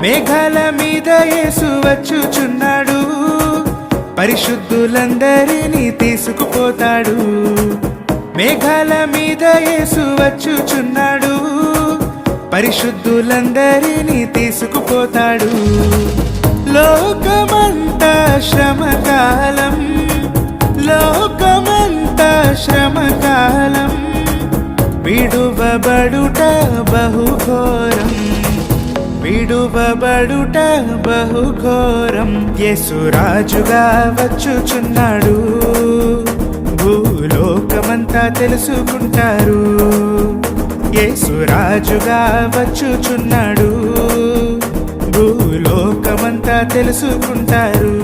మేఘాల మీద యేసు వచ్చుచున్నాడు, పరిశుద్ధులందరినీ తీసుకుపోతాడు. మేఘాల మీద యేసు వచ్చుచున్నాడు, పరిశుద్ధులందరినీ తీసుకుపోతాడు. లోకమంతా శ్రమకాలం, లోకమంతా శ్రమకాలం, విడువబడుట బహుఘోరం, విడువబడుట బహుఘోరం. యేసురాజుగా వచ్చుచున్నాడు, భూలోకమంతా తెలుసుకుంటారు. యేసురాజుగా వచ్చుచున్నాడు, భూలోకమంతా తెలుసుకుంటారు.